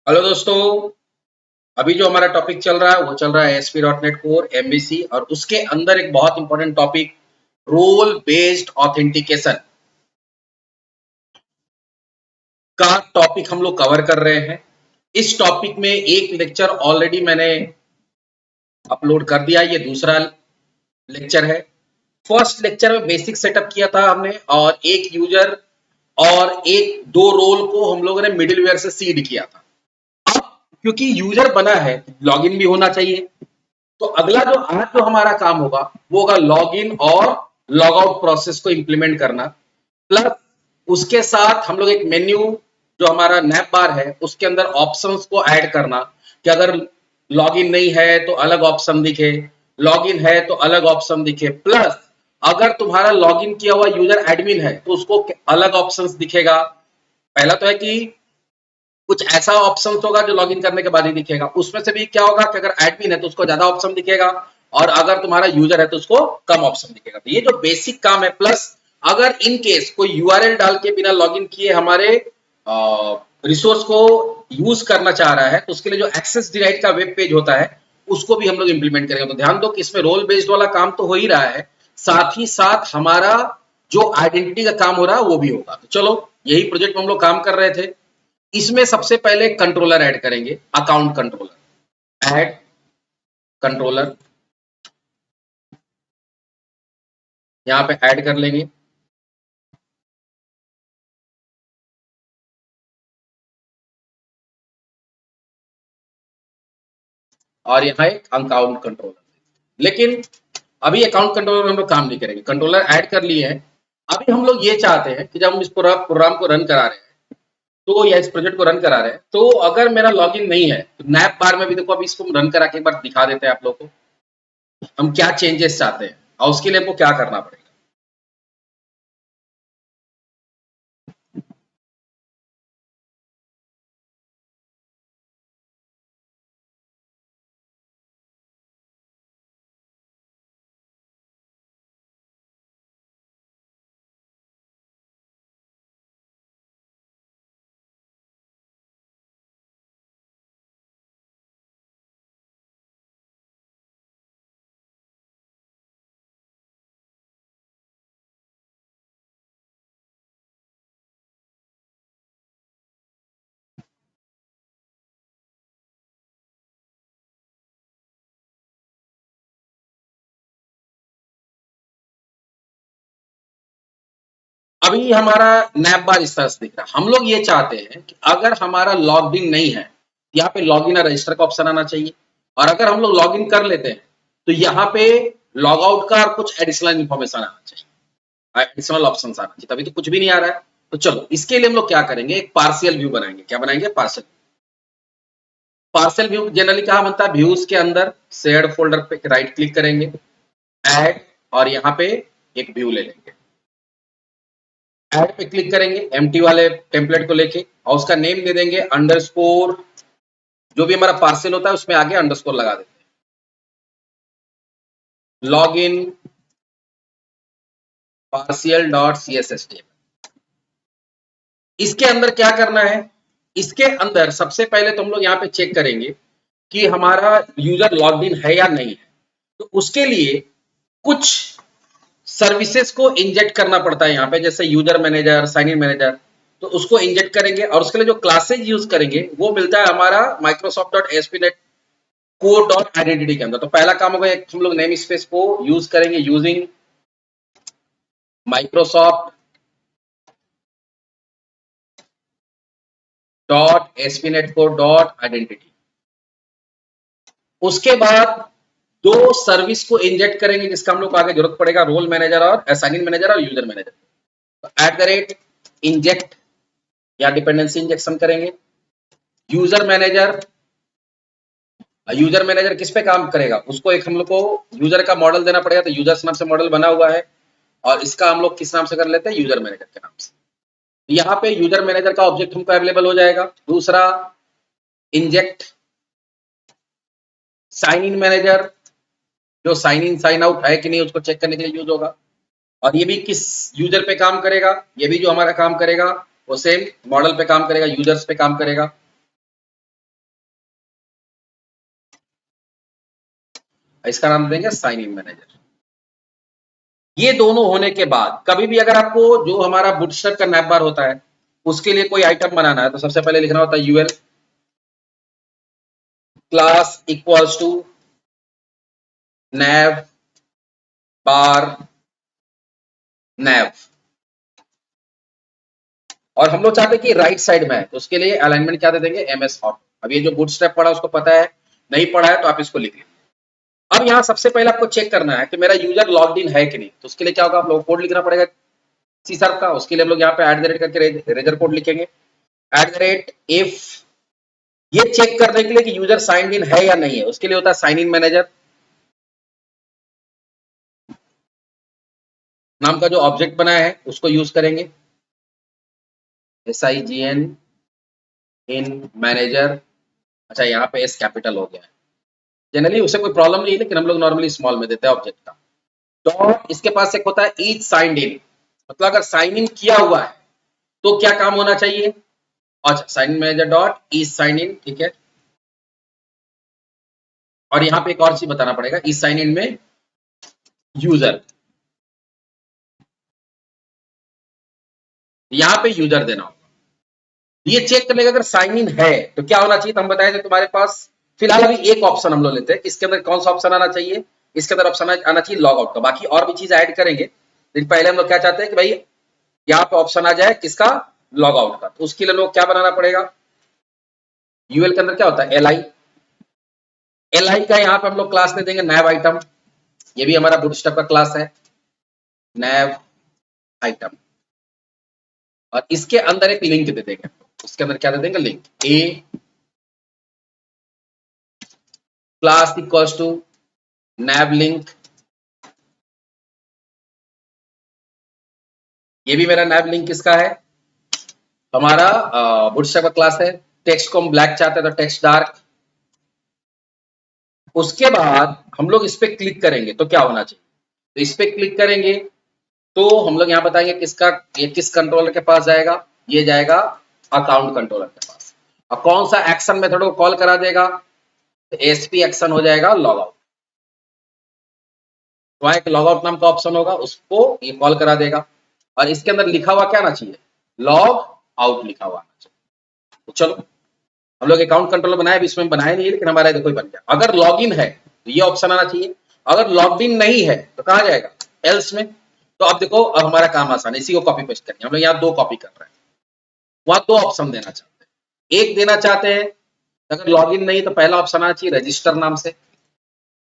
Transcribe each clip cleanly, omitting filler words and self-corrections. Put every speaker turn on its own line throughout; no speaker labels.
Hello दोस्तों। अभी जो हमारा टॉपिक चल रहा है वो चल रहा है ASP.NET कोर MVC और उसके अंदर एक बहुत important topic role based authentication का टॉपिक हम लोग कवर कर रहे हैं। इस टॉपिक में एक लेक्चर ऑलरेडी मैंने अपलोड कर दिया, ये दूसरा लेक्चर है। फर्स्ट लेक्चर में बेसिक सेटअप किया था हमने और एक यूजर और एक दो रोल को हम लोगों ने मिडिलवेयर से सीड किया था। अब क्योंकि यूजर बना है लॉगिन भी होना चाहिए, तो अगला जो आज जो हमारा काम होगा वो होगा लॉगिन और लॉग आउट प्रोसेस को इंप्लीमेंट करना। प्लस उसके साथ हम लोग एक मेन्यू जो हमारा नैप बार है उसके अंदर ऑप्शंस को ऐड करना कि अगर लॉगिन नहीं है तो अलग ऑप्शन दिखे, लॉगिन है तो अलग ऑप्शन दिखे। प्लस अगर तुम्हारा लॉगिन किया हुआ यूजर एडमिन है तो उसको अलग ऑप्शंस दिखेगा। पहला तो है कि कुछ ऐसा ऑप्शन होगा जो लॉगिन करने के बाद ही दिखेगा, उसमें से भी क्या होगा कि अगर एडमिन है तो उसको ज्यादा ऑप्शन दिखेगा और अगर तुम्हारा यूजर है तो उसको कम ऑप्शन दिखेगा। तो ये जो बेसिक काम है। प्लस अगर इन केस कोई यूआरएल डाल के बिना लॉगिन किए हमारे रिसोर्स को यूज करना चाह रहा है तो उसके लिए जो एक्सेस डिनाइड का वेब पेज होता है उसको भी हम लोग इंप्लीमेंट करेंगे। तो ध्यान दो कि इसमें रोल बेस्ड वाला काम तो हो ही रहा है, साथ ही साथ हमारा जो आइडेंटिटी का काम हो रहा है वो भी होगा। तो चलो, यही प्रोजेक्ट में हम लोग काम कर रहे थे। इसमें सबसे पहले कंट्रोलर ऐड करेंगे, अकाउंट कंट्रोलर। ऐड कंट्रोलर यहाँ पे ऐड कर लेंगे। और यहाँ एक अकाउंट कंट्रोलर। लेकिन अभी अकाउंट कंट्रोलर हम लोग काम नहीं करेंगे, कंट्रोलर ऐड कर लिए हैं। अभी हम लोग ये चाहते हैं कि जब हम इस पूरा प्रोग्राम को रन करा रहे हैं तो या इस प्रोजेक्ट को रन करा रहे हैं तो अगर मेरा लॉगिन नहीं है तो नैप बार में भी देखो, अभी इसको रन करा के एक बार दिखा देते हैं आप लोग को हम क्या चेंजेस चाहते हैं और उसके लिए हमको क्या करना पड़ेगा। अभी हमारा नैप बार इस तरह से दिख रहा है। हम लोग ये चाहते हैं कि अगर हमारा लॉग इन नहीं है, यहाँ पे लॉग इन और रजिस्टर का ऑप्शन आना चाहिए। और अगर हम लोग लॉग इन कर लेते हैं तो यहाँ पे लॉग आउट का और कुछ एडिशनल इन्फॉर्मेशन आना चाहिए, एडिशनल ऑप्शन आना चाहिए। तभी तो कुछ भी नहीं आ रहा है। तो चलो, इसके लिए हम लोग क्या करेंगे, एक पार्शियल व्यू बनाएंगे। क्या बनाएंगे? पार्शियल। पार्शियल व्यू जनरली कहाँ बनता है? व्यूज के अंदर शेयर्ड फोल्डर पे राइट क्लिक करेंगे, ऐड, और यहाँ पे एक व्यू ले लेंगे। ऐड पे क्लिक करेंगे एम्प्टी वाले टेम्पलेट को लेके और उसका नेम दे देंगे अंडरस्कोर। जो भी हमारा पार्सल होता है उसमें आगे अंडरस्कोर लगा देते हैं। Log in partial dot CSS। इसके अंदर क्या करना है? इसके अंदर सबसे पहले तो हम लोग यहाँ पे चेक करेंगे कि हमारा यूजर लॉग्ड इन है या नहीं है। तो उसके लिए कुछ सर्विसेज को इंजेक्ट करना पड़ता है यहाँ पे, जैसे user manager, sign in manager. तो उसको इंजेक्ट करेंगे और उसके लिए जो क्लासेज यूज करेंगे वो मिलता है हमारा Microsoft dot ASP.NET core dot identity के अंदर। तो पहला काम होगा, एक हम लोग नेम स्पेस को यूज करेंगे using Microsoft dot ASP.NET core dot identity. उसके बाद दो सर्विस को इंजेक्ट करेंगे जिसका हम लोग को आगे जरूरत पड़ेगा, रोल मैनेजर और असाइनिंग मैनेजर और user manager. At the rate inject या डिपेंडेंसी इंजेक्शन करेंगे। यूजर मैनेजर, यूजर मैनेजर किस पे काम करेगा? उसको एक हम लोग को यूजर का मॉडल देना पड़ेगा। तो यूजर्स नाम से मॉडल बना हुआ है और इसका हम लोग किस नाम से कर लेते हैं? यूजर मैनेजर के नाम से। यहाँ पे यूजर मैनेजर का ऑब्जेक्ट हमको अवेलेबल हो जाएगा। दूसरा, इंजेक्ट साइन इन मैनेजर, जो साइन इन साइन आउट है कि नहीं उसको चेक करने के लिए यूज होगा। और ये भी किस यूजर पे काम करेगा? ये भी जो हमारा काम करेगा वो सेम मॉडल पे काम करेगा, यूजर्स पे काम करेगा। इसका नाम देंगे साइन इन मैनेजर। ये दोनों होने के बाद कभी भी अगर आपको जो हमारा बूटस्ट्रैप का नैव बार होता है उसके लिए कोई आइटम बनाना है तो सबसे पहले लिखना होता है यूएल क्लास इक्वल्स टू नैव बार नैव, और हम लोग चाहते हैं कि राइट साइड में है तो उसके लिए अलाइनमेंट क्या दे देंगे एमएस हॉट। अब ये जो बूटस्ट्रैप पढ़ा उसको पता है, नहीं पढ़ा है तो आप इसको लिख लीजिए। अब यहाँ सबसे पहले आपको चेक करना है कि मेरा यूजर लॉग्ड इन है कि नहीं, तो उसके लिए क्या होगा, आप लोग कोड लिखना पड़ेगा सी शार्प का। उसके लिए हम लोग यहाँ पे @ करके रेजर कोड लिखेंगे @if। ये चेक करने के लिए कि यूजर साइंड इन है या नहीं है, उसके लिए होता है साइन इन मैनेजर नाम का जो ऑब्जेक्ट बनाया है उसको यूज करेंगे, SIGN इन मैनेजर। अच्छा यहाँ पे एस कैपिटल हो गया है, जनरली उसे कोई प्रॉब्लम नहीं है लेकिन हम लोग नॉर्मली स्मॉल में देते हैं ऑब्जेक्ट का। डॉट इसके पास एक होता है ईच साइंड इन, मतलब अगर साइन इन किया हुआ है तो क्या काम होना चाहिए। अच्छा sign in manager dot each sign in, ठीक है। और यहाँ पे एक और चीज बताना पड़ेगा, ईच साइन इन में यूजर, यहाँ पे यूजर देना होगा। ये चेक करने का अगर साइन इन है तो क्या होना चाहिए, तो हम बताए थे तुम्हारे पास फिलहाल अभी एक ऑप्शन हम लोग लेते हैं, इसके अंदर कौन सा ऑप्शन आना चाहिए, इसके अंदर ऑप्शन आना चाहिए लॉग आउट का। बाकी और भी चीज ऐड करेंगे लेकिन पहले हम लोग क्या चाहते हैं कि भाई यहाँ पे ऑप्शन आ जाए किसका, लॉग आउट का। तो उसके लिए लोग क्या बनाना पड़ेगा, यूएल के अंदर क्या होता है एल आई का यहाँ पे हम लोग क्लास दे देंगे नैव आइटम, ये भी हमारा बूटस्ट्रैप का क्लास है नैव आइटम। और इसके अंदर एक लिंक दे देंगे, उसके अंदर क्या दे देंगे link a class equals to nav link. ये भी मेरा नैव लिंक किसका है, हमारा बूटस्ट्रैप का क्लास है। टेक्स्ट को हम ब्लैक चाहते हैं तो टेक्स्ट डार्क। उसके बाद हम लोग इस पे क्लिक करेंगे तो क्या होना चाहिए, तो इस पे क्लिक करेंगे तो हम लोग यहाँ बताएंगे किसका, ये किस कंट्रोलर के पास जाएगा, ये जाएगा अकाउंट कंट्रोलर के पास। और कौन सा एक्शन मेथड को कॉल करा देगा, तो एसपी एक्शन हो जाएगा लॉग आउट। तो एक लॉग आउट नाम का ऑप्शन होगा उसको ये कॉल करा देगा। और इसके अंदर लिखा हुआ क्या आना चाहिए, लॉग आउट लिखा हुआ आना चाहिए। तो चलो हम लोग अकाउंट कंट्रोलर बनाए, अभी इसमें बनाए नहीं लेकिन हमारा देखो ही बन गया। अगर लॉगिन है तो ये ऑप्शन आना चाहिए, अगर लॉग्ड इन नहीं है तो कहाँ जाएगा एल्स में। तो अब देखो अब हमारा काम आसान है, इसी को कॉपी पेस्ट करेंगे। हम लोग यहाँ 2 कॉपी कर रहे हैं, वहां 2 ऑप्शन देना चाहते हैं। एक देना चाहते हैं अगर लॉगिन नहीं तो पहला ऑप्शन आना चाहिए रजिस्टर नाम से,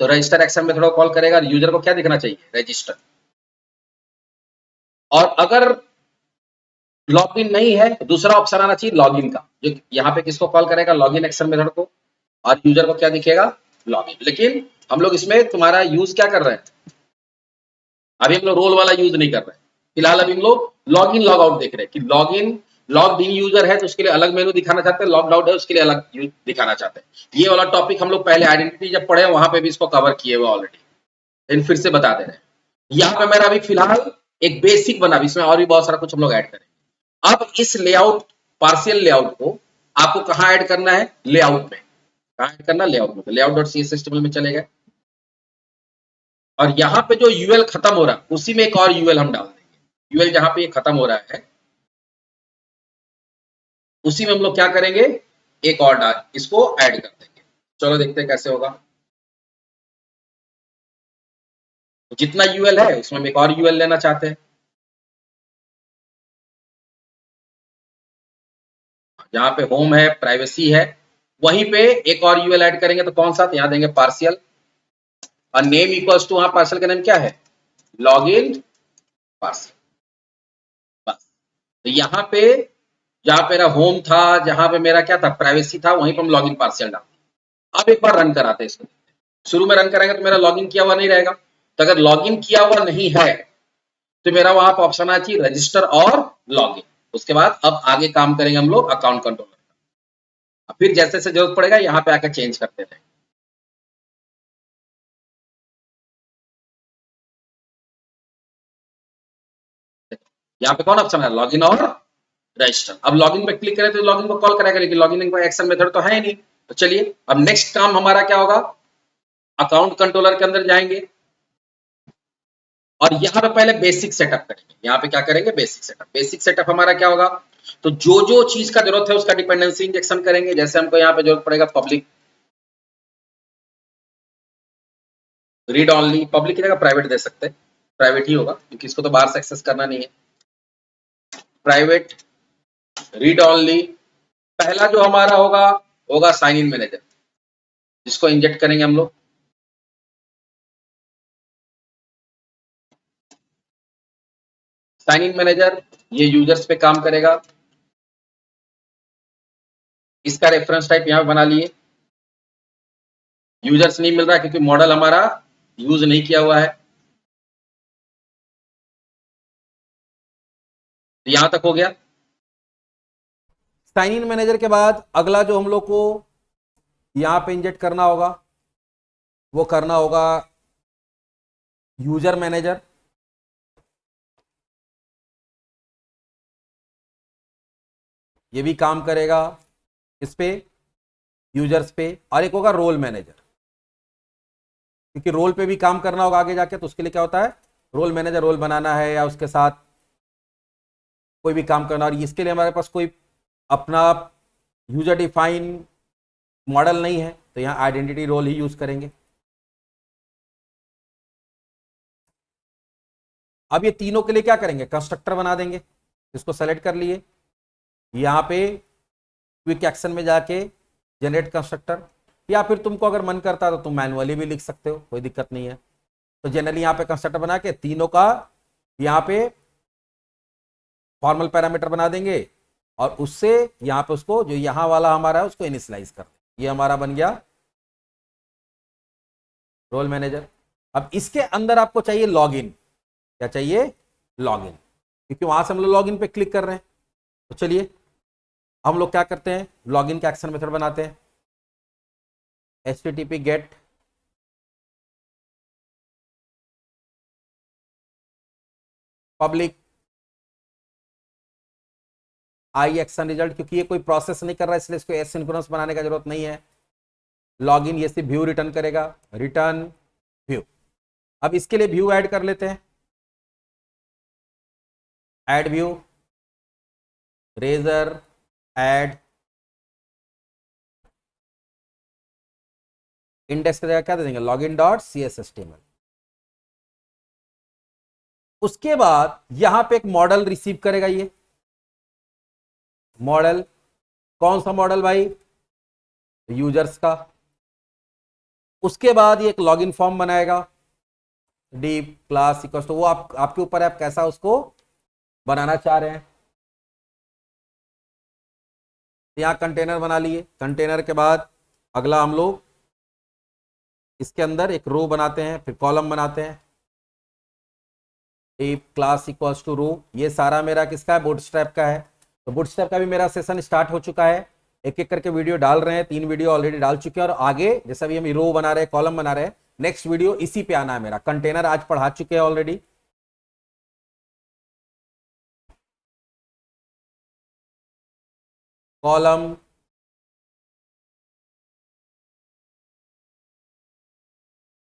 तो रजिस्टर एक्शन में थोड़ा कॉल करेगा, यूजर को क्या दिखना चाहिए रजिस्टर। और अगर लॉगिन नहीं है तो दूसरा ऑप्शन आना चाहिए लॉगिन का, जो यहाँ पे किसको कॉल करेगा लॉगिन एक्शन मेथड को, और यूजर को क्या दिखेगा लॉगिन। लेकिन हम लोग इसमें तुम्हारा यूज क्या कर रहे हैं, अभी हम लोग रोल वाला यूज नहीं कर रहे हैं। फिलहाल अभी हम लोग लॉग इन लॉग आउट देख रहे हैं कि log in logged in user है तो उसके लिए अलग मेनू दिखाना चाहते हैं, लॉग्ड आउट है उसके लिए अलग दिखाना चाहते हैं। ये वाला टॉपिक हम लोग पहले आइडेंटिटी जब पढ़े वहां पे भी इसको कवर किए हुए ऑलरेडी, लेकिन फिर से बता दे रहे हैं। यहाँ पे मेरा अभी फिलहाल एक बेसिक बना, इसमें और भी बहुत सारा कुछ हम लोग ऐड करेंगे। अब इस लेआउट पार्शियल लेआउट को आपको कहाँ ऐड करना है, लेआउट में। कहाँ ऐड करना, लेआउट में। Layout dot C S S table में चले गए और यहाँ पे जो यूएल खत्म हो रहा है उसी में एक और यूएल हम डाल देंगे। यूएल जहां पे ये खत्म हो रहा है उसी में हम लोग क्या करेंगे, एक और डाल इसको ऐड कर देंगे। चलो देखते हैं कैसे होगा। जितना यूएल है उसमें हम एक और यूएल लेना चाहते हैं, जहां पे होम है प्राइवेसी है वहीं पे एक और यूएल ऐड करेंगे। तो कौन सा, तो यहाँ देंगे पार्शियल, और नेम इक्वल्स टू, वहां पार्शियल का नेम क्या है लॉग इन पार्शियल, बस। तो यहाँ पे जहां मेरा होम था, जहां पे मेरा क्या था प्राइवेसी था, वहीं पर हम लॉग इन पार्शियल डाल। अब एक बार रन कराते हैं इसको, शुरू में रन करेंगे तो मेरा लॉगिन किया हुआ नहीं रहेगा। तो अगर लॉगिन किया हुआ नहीं है तो मेरा वहां पर ऑप्शन आना चाहिए रजिस्टर और लॉगिन। उसके बाद अब आगे काम करेंगे हम लोग अकाउंट कंट्रोलर का, फिर जैसे जैसे जरूरत पड़ेगा यहाँ पे आकर चेंज करते रहेंगे। यहाँ पे कौन ऑप्शन है, लॉगिन और रजिस्टर। अब लॉगिन पे क्लिक करें तो लॉगिन को कॉल करेगा, लेकिन लॉगिन का एक्शन मेथड तो है ही नहीं। तो चलिए अब नेक्स्ट काम हमारा क्या होगा, अकाउंट कंट्रोलर के अंदर जाएंगे और यहां पे पहले बेसिक सेटअप करेंगे। यहां पे क्या करेंगे? Basic setup. बेसिक सेटअप हमारा क्या होगा? तो जो जो चीज का जरूरत है उसका डिपेंडेंसी इंजेक्शन करेंगे। जैसे हमको यहाँ पे जरूरत पड़ेगा पब्लिक रीड ऑनली, पब्लिक की जगह प्राइवेट दे सकते हैं, प्राइवेट ही होगा क्योंकि इसको तो बाहर से एक्सेस करना नहीं है। Private read only. पहला जो हमारा होगा होगा साइन इन मैनेजर, जिसको इंजेक्ट करेंगे हम लोग। साइन इन मैनेजर ये यूजर्स पे काम करेगा। इसका रेफरेंस टाइप यहां बना लिए। यूजर्स नहीं मिल रहा क्योंकि मॉडल हमारा यूज नहीं किया हुआ है। तो यहां तक हो गया। साइन इन मैनेजर के बाद अगला जो हम लोग को यहां पे इंजेक्ट करना होगा वो करना होगा यूजर मैनेजर। ये भी काम करेगा इस पे, यूजर्स पे। और एक होगा रोल मैनेजर, क्योंकि रोल पे भी काम करना होगा आगे जाके। तो उसके लिए क्या होता है? रोल मैनेजर, रोल बनाना है या उसके साथ कोई भी काम करना। और इसके लिए हमारे पास कोई अपना यूजर डिफाइन मॉडल नहीं है, तो यहां आइडेंटिटी रोल ही यूज करेंगे। अब ये तीनों के लिए क्या करेंगे? कंस्ट्रक्टर बना देंगे। इसको सेलेक्ट कर लिए, यहां पे क्विक एक्शन में जाके जनरेट कंस्ट्रक्टर, या फिर तुमको अगर मन करता है तो तुम मैनुअली भी लिख सकते हो, कोई दिक्कत नहीं है। तो जनरली यहां पे कंस्ट्रक्टर बना के तीनों का यहां पे फॉर्मल पैरामीटर बना देंगे और उससे यहां पे उसको जो यहां वाला हमारा है उसको इनिशियलाइज कर देंगे। ये हमारा बन गया रोल मैनेजर। अब इसके अंदर आपको चाहिए लॉगिन। क्या चाहिए? लॉगिन, क्योंकि वहां से हम लोग लॉगिन पे क्लिक कर रहे हैं। तो चलिए हम लोग क्या करते हैं, लॉगिन का एक्शन मेथड बनाते हैं। http गेट पब्लिक आई एक्शन रिजल्ट, क्योंकि ये कोई प्रोसेस नहीं कर रहा है इसलिए इसको एसिंक्रोनस बनाने का जरूरत नहीं है। लॉगिन ये सिर्फ व्यू रिटर्न करेगा, रिटर्न व्यू। अब इसके लिए व्यू ऐड कर लेते हैं। Add view, razor add, index की जगह क्या दे देंगे? Login dot CSHTML। उसके बाद यहां पे एक मॉडल रिसीव करेगा। ये मॉडल कौन सा मॉडल भाई? यूजर्स का। उसके बाद ये एक लॉगिन फॉर्म बनाएगा, डिव क्लास इक्वल्स टू, वो आपके ऊपर है, आप कैसा उसको बनाना चाह रहे हैं। यहां कंटेनर बना लिए। कंटेनर के बाद अगला हम लोग इसके अंदर एक रो बनाते हैं, फिर कॉलम बनाते हैं। डिव क्लास इक्वल्स टू रो, ये सारा मेरा किसका है? बूटस्ट्रैप का है। तो बूटस्ट्रैप का भी मेरा सेशन स्टार्ट हो चुका है। एक एक करके वीडियो डाल रहे हैं, 3 वीडियो ऑलरेडी डाल चुके हैं। और आगे जैसा भी हम रो बना रहे हैं, कॉलम बना रहे हैं, नेक्स्ट वीडियो इसी पे आना है मेरा। कंटेनर आज पढ़ा चुके हैं already. Column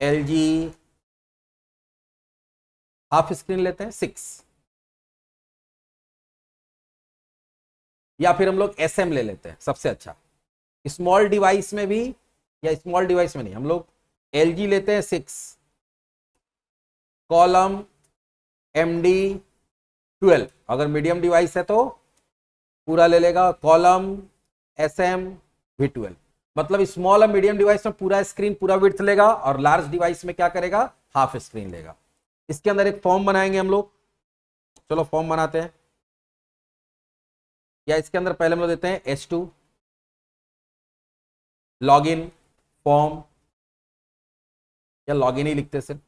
LG half screen लेते हैं 6, या फिर हम लोग SM ले लेते हैं, सबसे अच्छा। स्मॉल डिवाइस में भी, या स्मॉल डिवाइस में नहीं, हम लोग LG लेते हैं 6, कॉलम MD12। अगर मीडियम डिवाइस है तो पूरा ले लेगा, कॉलम SM-V12। मतलब स्मॉल और मीडियम डिवाइस में पूरा स्क्रीन पूरा विड्थ लेगा, और लार्ज डिवाइस में क्या करेगा? हाफ स्क्रीन लेगा। इसके अंदर एक फॉर्म बनाएंगे हम लोग। चलो फॉर्म बनाते हैं। या इसके अंदर पहले हम लोग देते हैं H2 लॉगिन फॉर्म, या लॉगिन ही लिखते सिर्फ।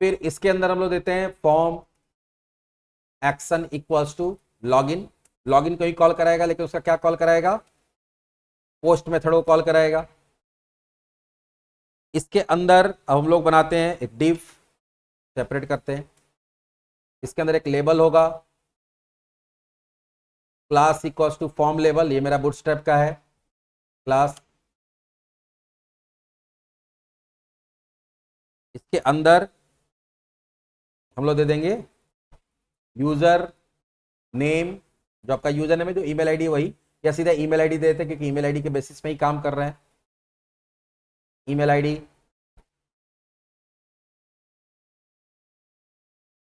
फिर इसके अंदर हम लोग देते हैं form action equals to login. Login को ही कॉल कराएगा, लेकिन उसका क्या कॉल कराएगा? पोस्ट मेथड को कॉल कराएगा। इसके अंदर अब हम लोग बनाते हैं एक डिव, सेपरेट करते हैं। इसके अंदर एक लेबल होगा, class equals to form label. ये मेरा बूटस्ट्रैप का है क्लास।
इसके अंदर हम लोग दे देंगे यूजर नेम, जो आपका यूजर नेम है, जो ईमेल आईडी वही, या सीधा ईमेल आईडी देते हैं क्योंकि ईमेल आईडी के बेसिस पे ही काम कर रहे हैं। Email ID.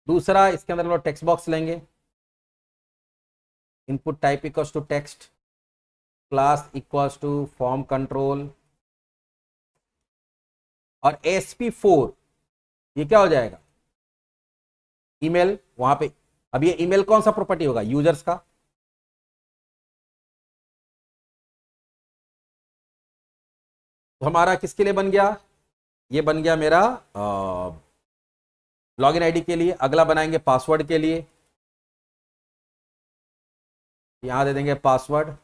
दूसरा इसके अंदर हम लोग टेक्स्ट बॉक्स लेंगे, input type equals to text, class equals to form control, और SP4 ये क्या हो जाएगा, ईमेल। वहां पे अब ये ईमेल कौन सा प्रॉपर्टी होगा, यूजर्स का। तो हमारा किसके लिए बन गया, ये बन गया मेरा लॉगिन आईडी के लिए। अगला बनाएंगे पासवर्ड के लिए, यहां दे देंगे password,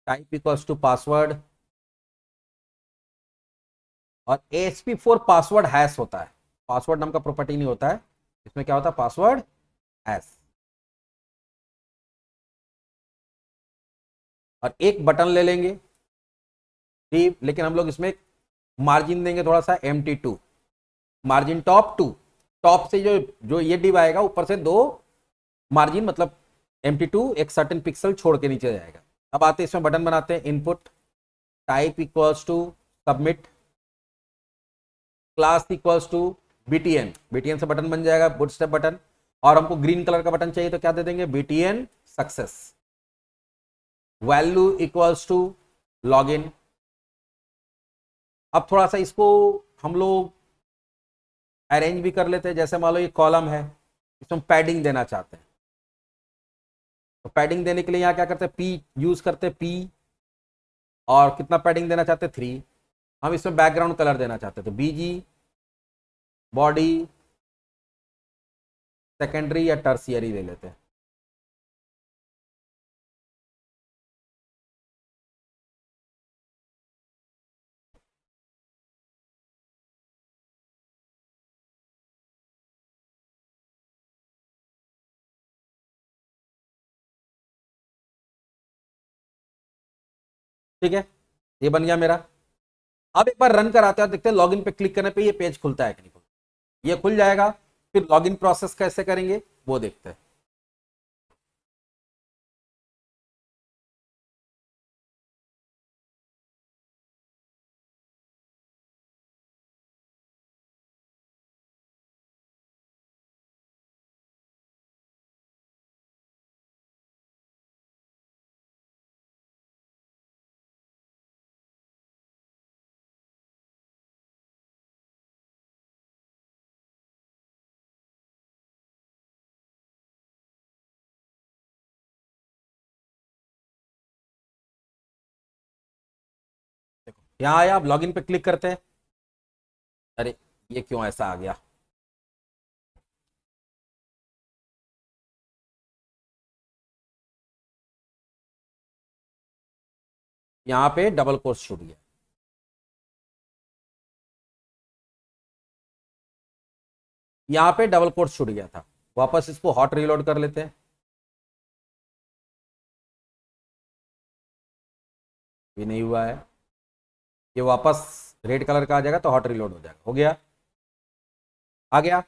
type equals to password, और SP4 पासवर्ड हैश होता है, पासवर्ड नाम का प्रॉपर्टी नहीं होता है इसमें। क्या होता है, पासवर्ड हैश। और एक बटन ले लेंगे ठीक, लेकिन हम लोग इसमें मार्जिन देंगे थोड़ा सा MT2, मार्जिन टॉप 2, टॉप से जो जो ये डिव आएगा ऊपर से 2 मार्जिन, मतलब MT2 एक सर्टेन पिक्सल छोड़ के नीचे जाएगा। अब आते हैं इसमें बटन बनाते हैं, input type equals to submit, class equals to BTN, BTN से बटन बन जाएगा बूटस्ट्रैप बटन, और हमको ग्रीन कलर का बटन चाहिए तो क्या दे देंगे, BTN success, value equals to login. अब थोड़ा सा इसको हम लोग अरेंज भी कर लेते हैं, जैसे मान लो ये कॉलम है, इसमें पैडिंग देना चाहते हैं, तो पैडिंग देने के लिए यहाँ क्या करते हैं, P यूज करते हैं, P, और कितना पैडिंग देना चाहते हैं, 3। हम इसमें बैकग्राउंड कलर देना चाहते हैं तो BG, बॉडी, सेकेंडरी या टर्सियरी ले लेते हैं। ठीक है, ये बन गया मेरा। अब एक बार रन कराते हैं, देखते हैं लॉगिन पे क्लिक करने पे ये पेज खुलता है कि नहीं खुलता। ये खुल जाएगा, फिर लॉगिन प्रोसेस कैसे करेंगे वो देखते हैं। देखो यहाँ आया, अब लॉगिन पे क्लिक करते हैं। अरे ये क्यों ऐसा आ गया, यहाँ पे डबल कोर्स छूट गया। यहाँ पे डबल कोर्स छूट गया था, वापस इसको हॉट रीलोड कर लेते हैं। ये नहीं हुआ है, ये वापस रेड कलर का आ जाएगा तो हॉट रीलोड हो जाएगा। हो गया, आ गया।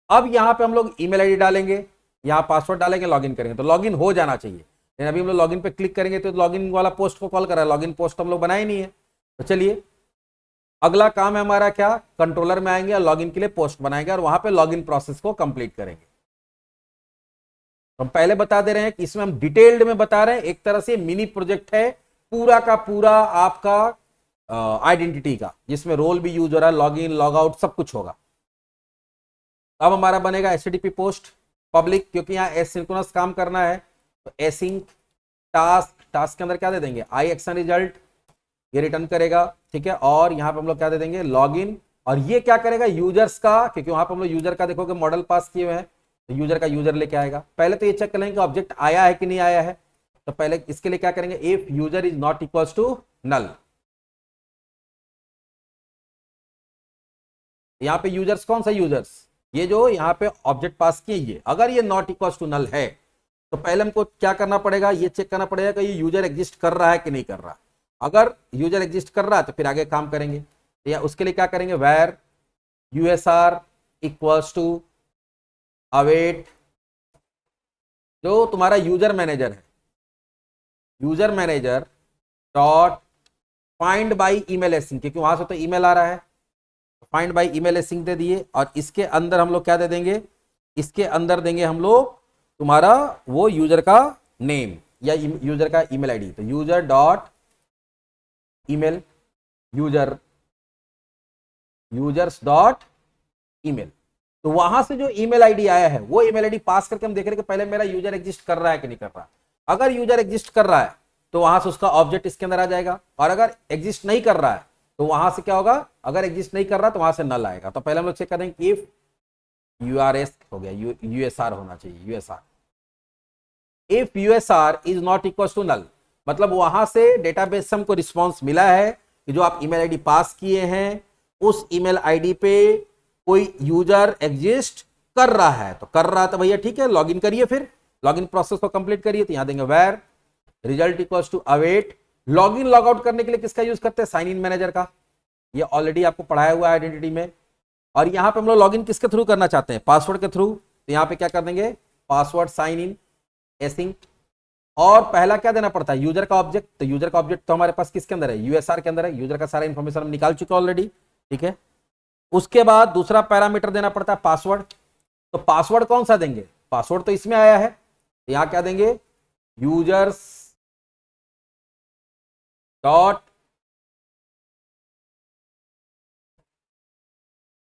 अब यहाँ पे हम लोग ईमेल आईडी डालेंगे, यहाँ पासवर्ड डालेंगे, लॉगिन करेंगे तो लॉगिन हो जाना चाहिए। लेकिन अभी हम लोग लॉगिन पे क्लिक करेंगे तो लॉगिन वाला पोस्ट को कॉल कर रहा है, लॉगिन पोस्ट हम लोग बनाए नहीं है। तो चलिए अगला काम है हमारा क्या, कंट्रोलर में आएंगे और लॉगिन के लिए पोस्ट बनाएंगे और वहां पे लॉगिन प्रोसेस को कंप्लीट करेंगे। हम पहले बता दे रहे हैं कि इसमें हम डिटेल्ड में बता रहे हैं, एक तरह से मिनी प्रोजेक्ट है पूरा का पूरा आपका आइडेंटिटी का, जिसमें रोल भी यूज हो रहा है, लॉगिन लॉग आउट सब कुछ होगा। अब हमारा बनेगा HTTP पोस्ट पब्लिक, क्योंकि यहाँ एसिंक्रोनस काम करना है तो एसिंक टास्क, टास्क के अंदर क्या दे देंगे, आई एक्शन रिजल्ट, ये रिटर्न करेगा। ठीक है, और यहाँ पे हम लोग क्या दे देंगे, लॉगिन, और ये क्या करेगा, यूजर्स का, क्योंकि वहां पर हम लोग यूजर का देखोगे मॉडल पास किए हुए हैं तो यूजर का यूजर लेके आएगा। पहले तो ये चेक कर लेंगे कि ऑब्जेक्ट आया है कि नहीं आया है, तो पहले इसके लिए क्या करेंगे, if user is not equals to null. यहाँ पे यूजर्स कौन सा यूजर्स, ये जो यहाँ पे ऑब्जेक्ट पास किए, ये अगर ये नॉट इक्वल्स टू नल है तो पहले हमको क्या करना पड़ेगा, ये चेक करना पड़ेगा कि ये यूजर एग्जिस्ट कर रहा है कि नहीं कर रहा। अगर यूजर एग्जिस्ट कर रहा है तो फिर आगे काम करेंगे, या उसके लिए क्या करेंगे, var usr equals to await जो तुम्हारा यूजर मैनेजर है, user manager dot find by email async, क्योंकि वहां से तो ईमेल आ रहा है, फाइंड बाई ईमेल एसिंग दे दिए, और इसके अंदर हम लोग क्या दे देंगे, इसके अंदर देंगे हम लोग तुम्हारा वो यूजर का नेम या यूजर का ईमेल आईडी, तो user dot email, users dot email. तो वहां से जो ईमेल आईडी आया है वो ईमेल आईडी पास करके हम देख रहे हैं कि पहले मेरा यूजर एग्जिस्ट कर रहा है कि नहीं कर रहा। अगर यूजर एग्जिस्ट कर रहा है तो वहां से उसका ऑब्जेक्ट इसके अंदर आ जाएगा, और अगर एग्जिस्ट नहीं कर रहा है तो वहां से क्या होगा, अगर एग्जिस्ट नहीं कर रहा तो वहां से नल आएगा। तो पहले हम लोग चेक करेंगे इफ यूआरएस हो गया, यूएसआर होना चाहिए, USR, if USR is not equal to null, मतलब वहां से डेटाबेस से हमको रिस्पॉन्स मिला है कि जो आप ईमेल आईडी पास किए हैं उस ईमेल आईडी पे कोई यूजर एग्जिस्ट कर रहा है, तो कर रहा है तो भैया ठीक है, लॉगिन करिए, फिर लॉगिन प्रोसेस को कंप्लीट करिए। तो यहां देंगे var result equals to await, login log out करने के लिए किसका यूज करते हैं, साइन इन मैनेजर का, ये ऑलरेडी आपको पढ़ाया हुआ है आइडेंटिटी में। और यहां पे हम लोग लॉगिन किसके थ्रू करना चाहते हैं, पासवर्ड के थ्रू, तो यहां पे क्या कर देंगे, पासवर्ड साइन इन एसिंग, और पहला क्या देना पड़ता है, यूजर का ऑब्जेक्ट, तो यूजर का ऑब्जेक्ट तो हमारे पास किसके अंदर है, यूएसआर के अंदर है, यूजर का सारा इंफॉर्मेशन हम निकाल चुके ऑलरेडी, ठीक है। उसके बाद दूसरा पैरामीटर देना पड़ता है पासवर्ड, तो पासवर्ड कौन सा देंगे, पासवर्ड तो इसमें आया है, तो यहां क्या देंगे, यूजर्स डॉट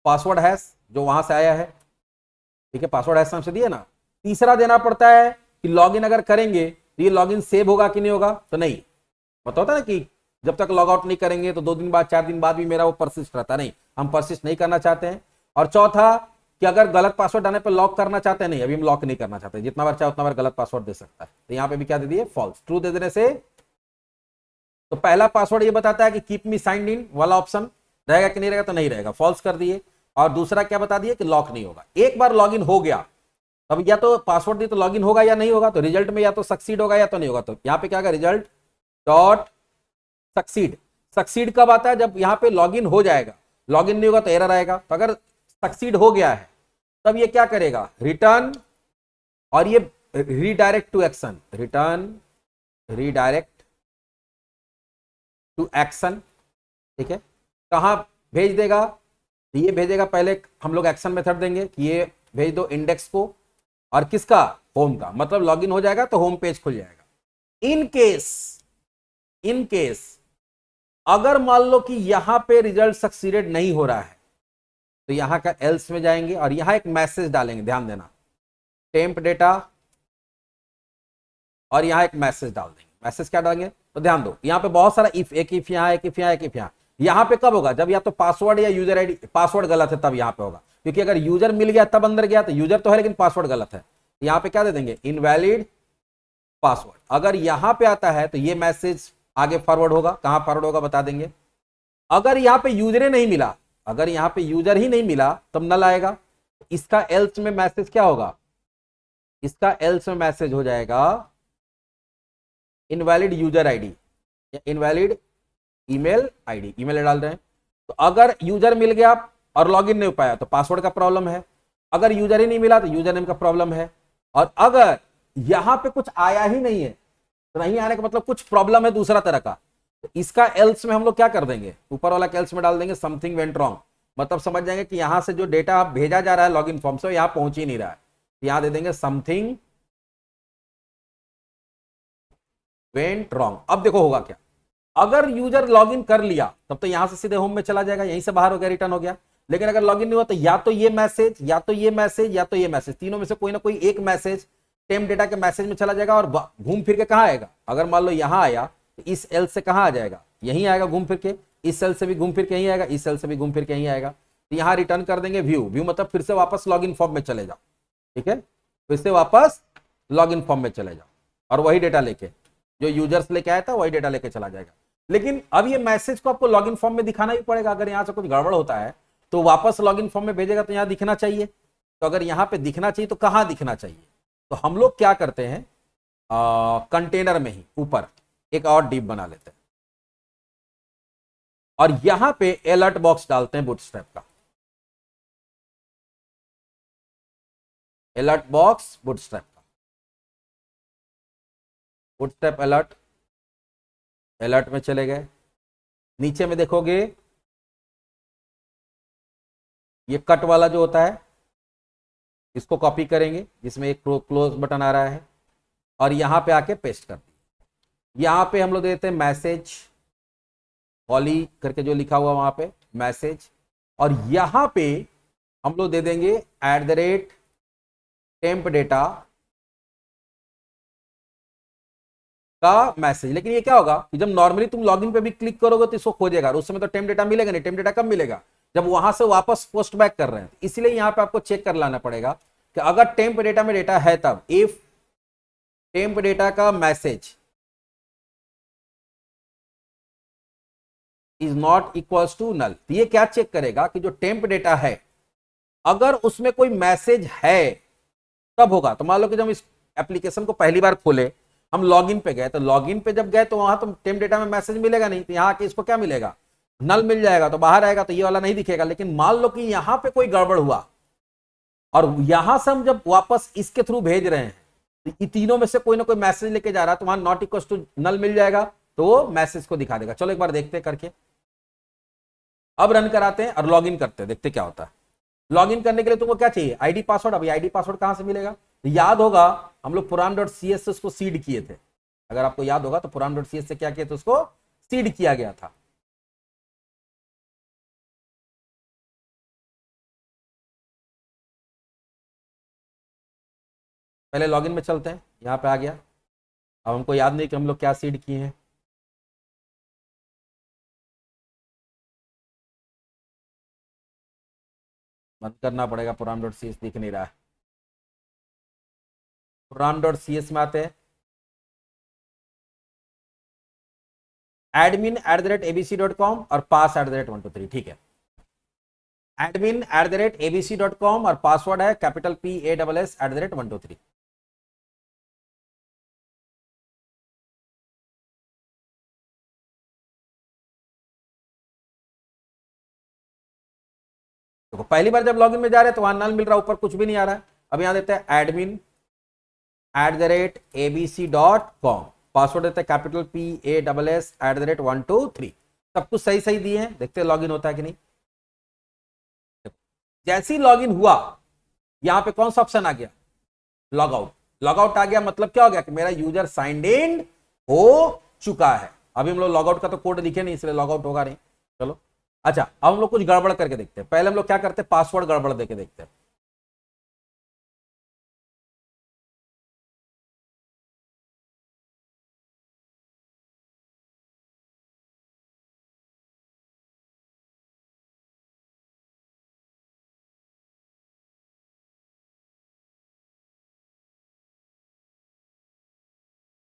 पासवर्ड हैश, जो वहां से आया है, ठीक है, पासवर्ड हैश हमसे दिया ना। तीसरा देना पड़ता है कि लॉगिन अगर करेंगे तो ये लॉगिन सेव होगा कि नहीं होगा, तो नहीं, बताओ था ना कि जब तक लॉग आउट नहीं करेंगे तो 2 दिन बाद 4 दिन बाद भी मेरा वो परसिस्ट रहता, नहीं, हम परसिस्ट नहीं करना चाहते हैं। और चौथा कि अगर गलत पासवर्ड डालने पर लॉक करना चाहते हैं, नहीं, अभी हम लॉक नहीं करना चाहते, जितना बार चाहे उतना बार गलत पासवर्ड दे सकता है, तो यहां पे भी क्या दे दिए, फॉल्स, ट्रू दे देने से। तो पहला पासवर्ड ये बताता है कि कीप मी साइंड इन वाला ऑप्शन रहेगा कि नहीं रहेगा, तो नहीं रहेगा, फॉल्स कर दिए। और दूसरा क्या बता दिए कि लॉक नहीं होगा, एक बार लॉगिन हो गया तब या तो पासवर्ड दिए तो लॉगिन होगा या नहीं होगा, तो रिजल्ट में या तो सक्सीड होगा या तो नहीं होगा। तो यहां पे क्या होगा, रिजल्ट डॉट सक्सीड, सक्सीड कब आता है, जब यहां पे लॉगिन हो जाएगा, लॉगिन नहीं होगा तो एरर आएगा। तो अगर सक्सीड हो गया है तब ये क्या करेगा, रिटर्न, और ये redirect to action, return redirect to action, ठीक है, कहां भेज देगा, ये भेजेगा, पहले हम लोग एक्शन मेथड देंगे कि ये भेज दो इंडेक्स को, और किसका, होम का, मतलब लॉगिन हो जाएगा तो होम पेज खुल जाएगा। इन केस अगर मान लो कि यहां पे रिजल्ट सक्सीडेड नहीं हो रहा है तो यहां का एल्स में जाएंगे और यहां एक मैसेज डालेंगे, ध्यान देना, टेम्प डेटा, और यहां एक मैसेज डाल देंगे। मैसेज क्या डालेंगे, तो ध्यान दो यहां पे बहुत सारा इफ, एक इफ यहां, एक इफ यहां, एक इफ यहां, यहां पे कब होगा, जब या तो पासवर्ड या यूजर आईडी, पासवर्ड गलत है तब यहां पे होगा, क्योंकि अगर यूजर मिल गया तब अंदर गया, तो यूजर तो है लेकिन पासवर्ड गलत है, यहां पे क्या दे देंगे, इनवैलिड पासवर्ड। अगर यहां पे आता है तो ये मैसेज आगे फॉरवर्ड होगा, कहां फॉरवर्ड होगा बता देंगे। अगर यहां पे यूजर नहीं मिला, अगर यहां पे यूजर ही नहीं मिला तब नल आएगा। इसका एल्स में मैसेज क्या होगा, इसका एल्स में मैसेज हो जाएगा इनवैलिड यूजर आईडी या इनवैलिड ईमेल आईडी, ईमेल डाल रहे हैं। तो अगर यूजर मिल गया और लॉगिन नहीं हो पाया तो पासवर्ड का प्रॉब्लम है, अगर यूजर ही नहीं मिला तो यूजर नेम का प्रॉब्लम है, और अगर यहां पे कुछ आया ही नहीं है तो नहीं आने का मतलब कुछ प्रॉब्लम है दूसरा तरह का, तो इसका एल्स में हम लोग क्या कर देंगे, ऊपर वाला एल्स में डाल देंगे समथिंग वेंट रॉन्ग, मतलब समझ जाएंगे कि यहां से जो डेटा भेजा जा रहा है लॉगिन फॉर्म से यहां पहुंच ही नहीं रहा है, यहां दे देंगे समथिंग वेंट रॉन्ग। अब देखो होगा क्या, अगर यूजर लॉगिन कर लिया तब तो यहां से सीधे होम में चला जाएगा, यहीं से बाहर हो गया, रिटर्न हो गया, लेकिन अगर लॉगिन नहीं हुआ तो या तो ये मैसेज, या तो ये मैसेज, या तो ये मैसेज, तीनों में से कोई ना कोई एक मैसेज टेम्प डेटा के मैसेज में चला जाएगा और घूम फिर के कहां आएगा, अगर मान लो यहां आया तो इस एल से कहां आ जाएगा, यहीं आएगा घूम फिर के, इस सेल से भी घूम फिर के यहीं आएगा, इस सेल से भी घूम फिर के यहीं आएगा। तो यहां रिटर्न कर देंगे व्यू, व्यू मतलब फिर से वापस लॉगिन फॉर्म में चले जाओ, ठीक है, फिर से वापस लॉगिन फॉर्म में चले जाओ और वही डेटा लेके जो यूजर्स लेके आया था वही डेटा लेके चला जाएगा। लेकिन अब ये मैसेज को आपको लॉगिन फॉर्म में दिखाना भी पड़ेगा, अगर यहां से कुछ गड़बड़ होता है तो वापस लॉगिन फॉर्म में भेजेगा तो यहां दिखना चाहिए, तो अगर यहां पे दिखना चाहिए तो कहां दिखना चाहिए, तो हम लोग क्या करते हैं, कंटेनर में ही ऊपर एक और डिप बना लेते हैं, और यहां पे अलर्ट बॉक्स डालते हैं बूटस्ट्रैप का, अलर्ट बॉक्स बूटस्ट्रैप का, बूटस्ट्रैप अलर्ट, अलर्ट में चले गए। नीचे में देखोगे ये कट वाला जो होता है इसको कॉपी करेंगे, जिसमें एक क्लोज बटन आ रहा है, और यहां पे आके पेस्ट कर दिए। यहां पे हम लोग देते हैं मैसेज, पॉली करके जो लिखा हुआ वहां पे मैसेज, और यहां पे हम लोग दे देंगे @temp data का मैसेज। लेकिन ये क्या होगा कि जब नॉर्मली तुम लॉगिन पे भी क्लिक करोगे तो इसको खोजेगा, और उस समय तो टेम्प डेटा मिलेगा नहीं। टेम्प डेटा कब मिलेगा? जब वहां से वापस पोस्ट बैक कर रहे हैं। इसलिए यहां पे आपको चेक कर लाना पड़ेगा कि अगर टेम्प डेटा में डेटा है तब इफ टेम्प डेटा का message is not equals to null. ये क्या चेक करेगा कि जो टेम्प डेटा है अगर उसमें कोई मैसेज है तब होगा। तो मान लो कि जब इस एप्लीकेशन को पहली बार खोले, हम लॉगिन पे गए, तो लॉगिन पे जब गए तो वहां तो टेम्प डेटा में मैसेज मिलेगा नहीं, तो यहाँ के इसको क्या मिलेगा? नल मिल जाएगा। तो बाहर आएगा तो ये वाला नहीं दिखेगा। लेकिन मान लो कि यहां पे कोई गड़बड़ हुआ और यहां से हम जब वापस इसके थ्रू भेज रहे हैं तो ये तीनों में से कोई ना कोई मैसेज लेके जा रहा है, तो वहां नॉट इक्वल टू नल मिल जाएगा, तो वो मैसेज को दिखा देगा। चलो एक बार देखते हैं करके। अब रन कराते हैं और लॉग इन करते हैं, देखते क्या होता है। लॉग इन करने के लिए तुमको क्या चाहिए? ID password. अभी आईडी पासवर्ड कहां से मिलेगा? तो याद होगा हम लोग puran.cs से उसको सीड किए थे। अगर आपको याद होगा तो puran.cs से क्या किया था? उसको सीड किया गया था। पहले लॉगिन में चलते हैं, यहां पे आ गया। अब हमको याद नहीं कि हम लोग क्या सीड किए हैं। बंद करना पड़ेगा, puran.cs दिख नहीं रहा है। puran.cs में आते हैं, admin@abc.com और pass@123। ठीक है, admin@abc.com और पासवर्ड है कैपिटल PASS@123। देखो पहली बार जब लॉगिन में जा रहे हैं तो वहां नल मिल रहा है, ऊपर कुछ भी नहीं आ रहा है। अब यहां देते हैं admin@abc.com, पासवर्ड देते हैं कैपिटल PASS@123। सब कुछ सही सही दिए हैं, देखते हैं लॉगिन होता है कि नहीं। जैसे ही लॉगिन हुआ यहां पे कौन सा ऑप्शन आ गया? Log out. लॉग आउट आ गया मतलब क्या हो गया कि मेरा यूजर साइंड इन हो चुका है। अभी हम लोग लॉग आउट का तो कोड लिखे नहीं, इसलिए लॉग आउट होगा नहीं। चलो अच्छा, अब हम लोग कुछ गड़बड़ करके देखते हैं। पहले हम लोग क्या करते हैं? पासवर्ड गड़बड़ देके देखते हैं।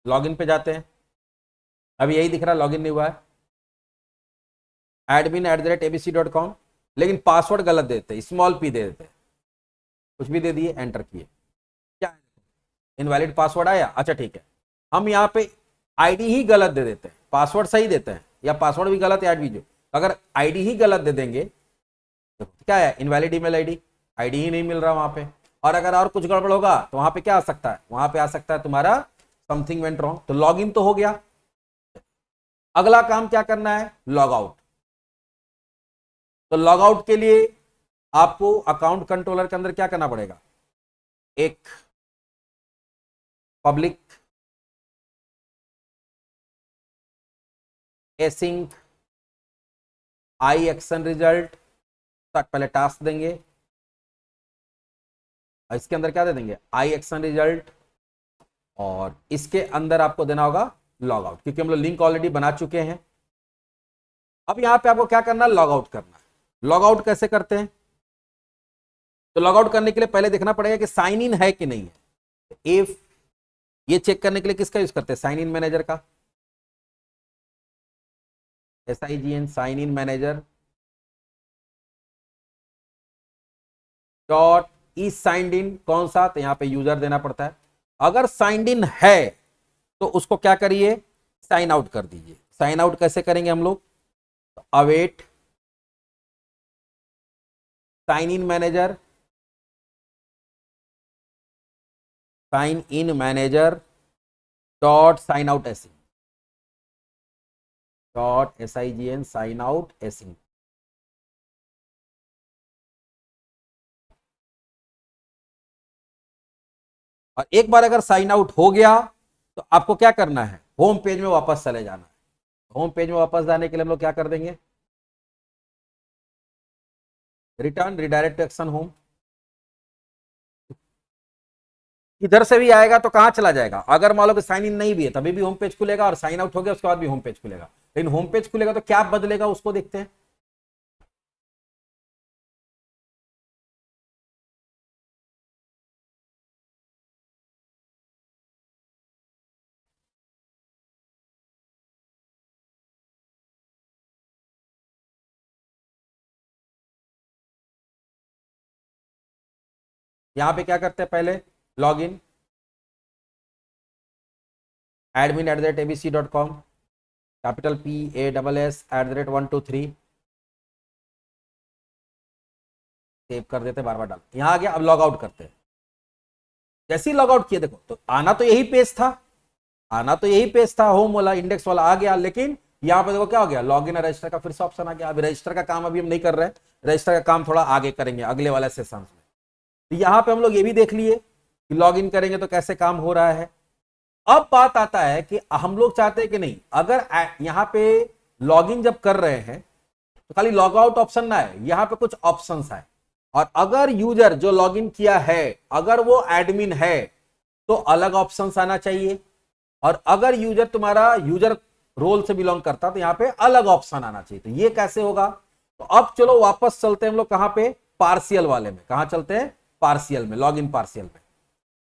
लॉगिन पे जाते हैं, अभी यही दिख रहा है लॉगिन नहीं हुआ है, admin@abc.com, लेकिन पासवर्ड गलत देते, स्मॉल p दे देते, कुछ भी दे दिए, एंटर किए, क्या इनवैलिड पासवर्ड आया। अच्छा ठीक है, हम यहाँ पे आईडी ही गलत दे देते हैं, पासवर्ड सही देते हैं, या पासवर्ड भी गलत ऐड भी जो, अगर आईडी ही गलत दे देंगे तो क्या है? इनवैलिड ईमेल आईडी, आईडी ही नहीं मिल रहा वहां पे। और अगर और कुछ गड़बड़ होगा तो वहां पे क्या आ सकता है? वहां पे आ सकता है तुम्हारा समथिंग वेंट रॉन्ग। तो लॉग इन तो हो गया, अगला काम क्या करना है? Log out. तो लॉग आउट के लिए आपको अकाउंट कंट्रोलर के अंदर क्या करना पड़ेगा? एक पब्लिक एसिंक आई एक्शन रिजल्ट तक पहले टास्क देंगे, और इसके अंदर क्या दे देंगे? आई एक्शन रिजल्ट, और इसके अंदर आपको देना होगा लॉग आउट, क्योंकि हम लोग लिंक ऑलरेडी बना चुके हैं। अब यहां पे आपको क्या करना है? लॉग आउट करना है। लॉग आउट कैसे करते हैं? तो लॉग आउट करने के लिए पहले देखना पड़ेगा कि साइन इन है कि नहीं है। इफ ये चेक करने के लिए किसका यूज करते हैं? साइन इन मैनेजर का, SIGN sign in manager dot is signed in. कौन सा? तो यहां पे यूजर देना पड़ता है। अगर साइंड इन है तो उसको क्या करिए? साइन आउट कर दीजिए। साइन आउट कैसे करेंगे हम लोग? Await sign in manager, sign in manager dot sign out async, dot SIGN sign out async. और एक बार अगर साइन आउट हो गया तो आपको क्या करना है, होम पेज में वापस चले जाना है। होम पेज में वापस जाने के लिए हम लोग क्या कर देंगे, रिटर्न रिडायरेक्ट एक्शन होम। इधर से भी आएगा तो कहां चला जाएगा, अगर मान लो कि साइन इन नहीं भी है तभी भी होम पेज खुलेगा, और साइन आउट हो गया उसके बाद भी होम पेज खुलेगा। लेकिन होम पेज खुलेगा तो क्या बदलेगा उसको देखते हैं। यहां पे क्या करते हैं, पहले log in admin@abc.com, capital PASS@123, save कर देते, बार बार डाल, यहां आ गया। अब लॉग आउट करते हैं। जैसे ही लॉग आउट किया देखो तो आना तो यही पेज था, आना तो यही पेज था, होम वाला इंडेक्स वाला आ गया, लेकिन यहां पे देखो क्या हो गया, लॉग इन रजिस्टर का फिर से ऑप्शन आ गया। अभी रजिस्टर का काम अभी हम नहीं कर रहे हैं, रजिस्टर का काम थोड़ा आगे करेंगे अगले वाले सेशन में। तो यहां पे हम लोग ये भी देख लिए कि लॉग इन करेंगे तो कैसे काम हो रहा है। अब बात आता है कि हम लोग चाहते हैं कि नहीं, अगर यहां पे लॉग इन जब कर रहे हैं तो खाली लॉग आउट ऑप्शन ना है, यहां पे कुछ ऑप्शंस आए, और अगर यूजर जो लॉग इन किया है अगर वो एडमिन है तो अलग ऑप्शंस आना चाहिए, और अगर यूजर तुम्हारा यूजर रोल से बिलोंग करता तो यहां पे अलग ऑप्शन आना चाहिए। तो ये कैसे होगा, तो अब चलो वापस चलते हैं हम लोग कहां पे, पार्शियल वाले में। कहां चलते हैं, पार्शियल में, लॉग इन पार्शियल में।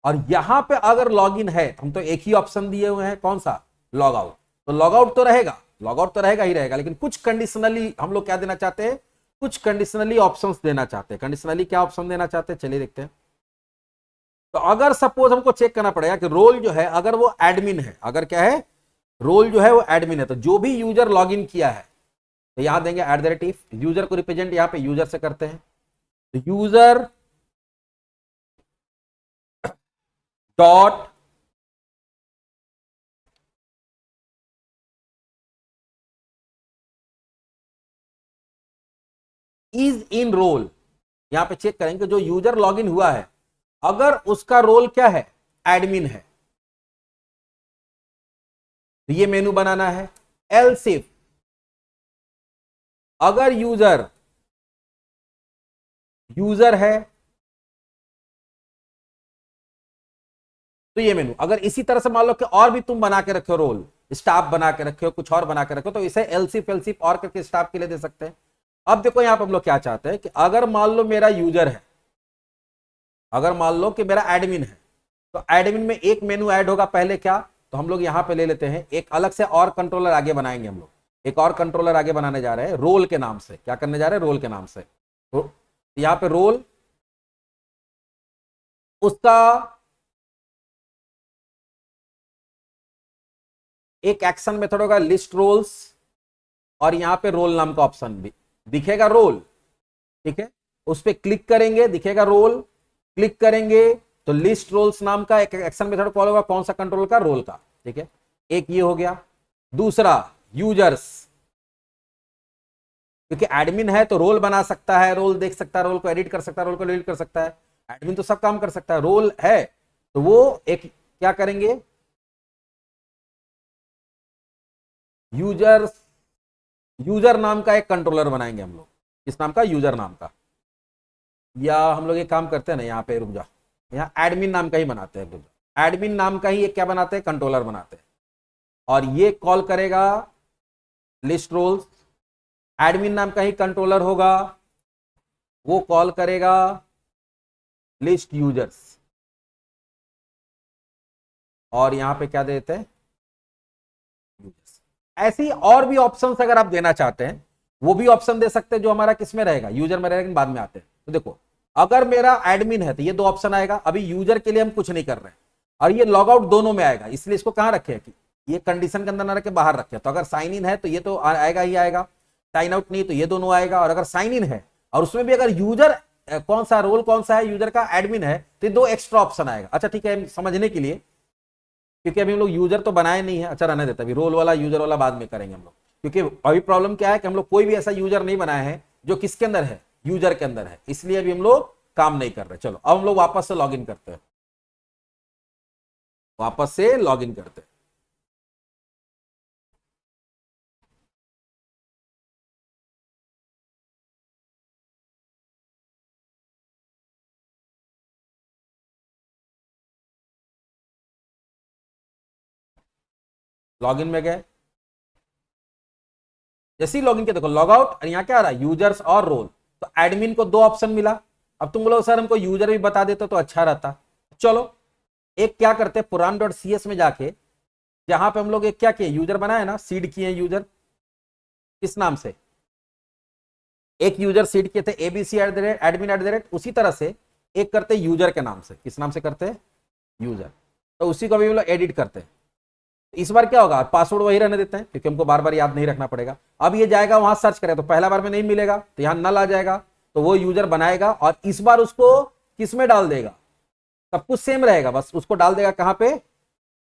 और यहां पे अगर लॉगिन है, हम तो एक ही ऑप्शन दिए हुए हैं, कौन सा, लॉग आउट। तो लॉग आउट तो रहेगा, लॉग आउट तो रहेगा ही रहेगा, लेकिन कुछ कंडीशनली हम लोग क्या देना चाहते हैं, कुछ कंडीशनली ऑप्शंस देना चाहते हैं। कंडीशनली क्या ऑप्शन देना चाहते हैं, चलिए देखते हैं। तो अगर सपोज हमको चेक करना पड़ेगा कि रोल जो है अगर वो एडमिन है, अगर क्या है, रोल जो है वो एडमिन है, तो जो भी यूजर लॉग इन किया है तो यहां देंगे @ यूजर को रिप्रेजेंट यहां पे यूजर से करते हैं। तो user dot is in role, यहां पे चेक करेंगे जो यूजर लॉगिन हुआ है अगर उसका रोल क्या है, एडमिन है, तो ये मेनू बनाना है। एल्स इफ अगर यूजर है तो ये मेनू। अगर इसी तरह से मान लो कि और भी तुम बना के रखे हो रोल, स्टाफ बना के रखे हो, कुछ और बना के रखे हो, तो इसे एल्सिफ और करके स्टाफ के लिए दे सकते हैं। अब देखो यहां पर हम लोग क्या चाहते हैं कि अगर मान लो मेरा यूजर है, अगर मान लो कि मेरा एडमिन है, तो एडमिन में एक मेनू ऐड होगा पहले क्या, तो हम लोग यहां पे ले लेते हैं एक अलग से और कंट्रोलर आगे बनाएंगे। हम लोग एक और कंट्रोलर आगे बनाने जा रहे हैं रोल के नाम से। क्या करने जा रहे हैं, रोल के नाम से। तो यहां पे रोल उसका एक एक्शन मेथड होगा लिस्ट रोल्स, और यहां पे रोल नाम का ऑप्शन भी दिखेगा, रोल, ठीक है। उस पर क्लिक करेंगे दिखेगा रोल, क्लिक करेंगे तो लिस्ट रोल्स नाम का एक एक्शन मेथड कॉल होगा, कौन सा, कंट्रोल का, रोल का, ठीक है। एक ये हो गया। दूसरा यूजर्स, क्योंकि एडमिन है तो रोल बना सकता है, रोल देख सकता है, रोल को एडिट कर सकता है, रोल को डिलीट कर सकता है। एडमिन तो सब काम कर सकता है, रोल है तो वो एक क्या करेंगे, यूजर नाम का एक कंट्रोलर बनाएंगे हम लोग। किस नाम का, यूजर नाम का। या हम लोग ये काम करते हैं ना, यहाँ पे रुक जा, यहाँ एडमिन नाम का ही बनाते हैं, एडमिन नाम का ही एक क्या बनाते हैं, कंट्रोलर बनाते हैं। और ये कॉल करेगा लिस्ट रोल्स, एडमिन नाम का ही कंट्रोलर होगा, वो कॉल करेगा लिस्ट यूजर्स, और यहां पे क्या देते हैं, यूजर्स। ऐसी और भी ऑप्शंस अगर आप देना चाहते हैं वो भी ऑप्शन दे सकते हैं, जो हमारा किसमें रहेगा, यूजर में रहेगा, बाद में आते हैं। तो देखो अगर मेरा एडमिन है तो ये दो ऑप्शन आएगा, अभी यूजर के लिए हम कुछ नहीं कर रहे हैं, और ये लॉग आउट दोनों में आएगा, इसलिए इसको कहां रखे कि ये कंडीशन के अंदर ना रखे, बाहर रखे। तो अगर साइन इन है तो ये तो आएगा ही आएगा, साइन आउट नहीं तो ये दोनों आएगा, और अगर साइन इन है और उसमें भी अगर यूजर कौन सा रोल कौन सा है, यूजर का एडमिन है, तो ये दो एक्स्ट्रा ऑप्शन आएगा। अच्छा ठीक है, समझने के लिए, क्योंकि अभी हम लोग यूजर तो बनाए नहीं है, अच्छा रहने देता, अभी रोल वाला यूजर वाला बाद में करेंगे हम लोग, क्योंकि अभी प्रॉब्लम क्या है कि हम लोग कोई भी ऐसा यूजर नहीं बनाए हैं जो किसके अंदर है, यूजर के अंदर है, इसलिए अभी हम लोग काम नहीं कर रहे। चलो अब हम लोग वापस से लॉग इन करते हैं, वापस से लॉग इन करते हैं। लॉगिन में गए, जैसे ही लॉगिन किया देखो लॉग आउट, और यहां क्या आ रहा है, यूजर्स और रोल, तो एडमिन को दो ऑप्शन मिला। अब तुम बोलो सर हमको यूजर भी बता देते तो अच्छा रहता। चलो एक क्या करते हैं, पुरान डॉट सी एस में जाके, जहां पे हम लोग एक क्या किए, यूजर बनाए ना, सीड किए यूजर, किस नाम से, एक यूजर सीड किए थे एबीसी एडमिन @ उसी तरह से एक करते यूजर के नाम से, किस नाम से करते हैं, यूजर, तो उसी को भी हम लोग एडिट करते हैं। इस बार क्या होगा, पासवर्ड वही रहने देते हैं क्योंकि हमको बार बार याद नहीं रखना पड़ेगा। अब ये जाएगा वहां सर्च करेगा तो पहला बार में नहीं मिलेगा, तो यहां नल आ जाएगा, तो वो यूजर बनाएगा और इस बार उसको किस में डाल देगा, सब कुछ सेम रहेगा, बस उसको डाल देगा कहां पे,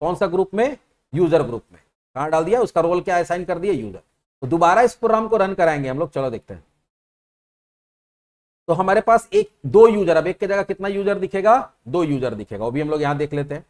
कौन सा ग्रुप में, यूजर ग्रुप में। कहां डाल दिया, उसका रोल क्या असाइन कर दिया, यूजर। तो दोबारा इस प्रोग्राम को रन कराएंगे हम लोग, चलो देखते हैं। तो हमारे पास एक दो यूजर, अब एक की जगह कितना यूजर दिखेगा, दो यूजर दिखेगा, वो भी हम लोग यहां देख लेते हैं।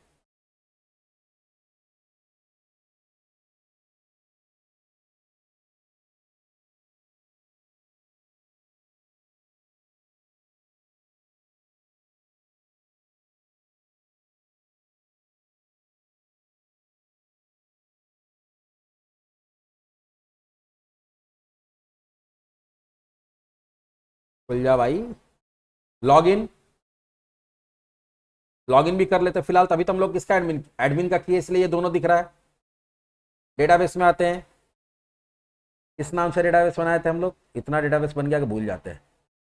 खुल जा भाई, लॉग इन, लॉग इन भी कर लेते हैं फिलहाल। तभी तो हम लोग किसका एडमिन, एडमिन का किए, इसलिए ये दोनों दिख रहा है। डेटाबेस में आते हैं, इस नाम से डेटाबेस बनाए थे हम लोग, इतना डेटाबेस बन गया कि भूल जाते हैं।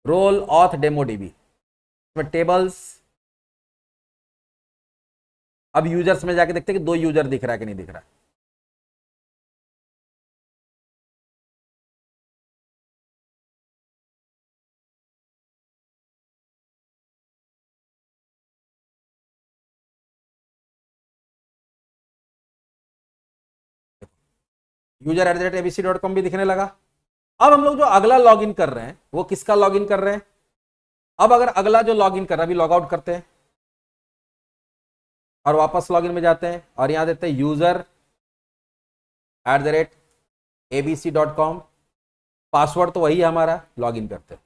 रोल ऑथ डेमो डीबी, इसमें टेबल्स। अब यूजर्स में जाके देखते हैं कि दो यूजर दिख रहा है कि नहीं दिख रहा है। यूजर @abc.com भी दिखने लगा। अब हम लोग जो अगला लॉगिन कर रहे हैं वो किसका लॉगिन कर रहे हैं, अब अगर अगला जो लॉगिन कर रहा है, अभी लॉग आउट करते हैं और वापस लॉगिन में जाते हैं और यहां देते हैं यूजर @abc.com, पासवर्ड तो वही है हमारा, लॉगिन करते हैं।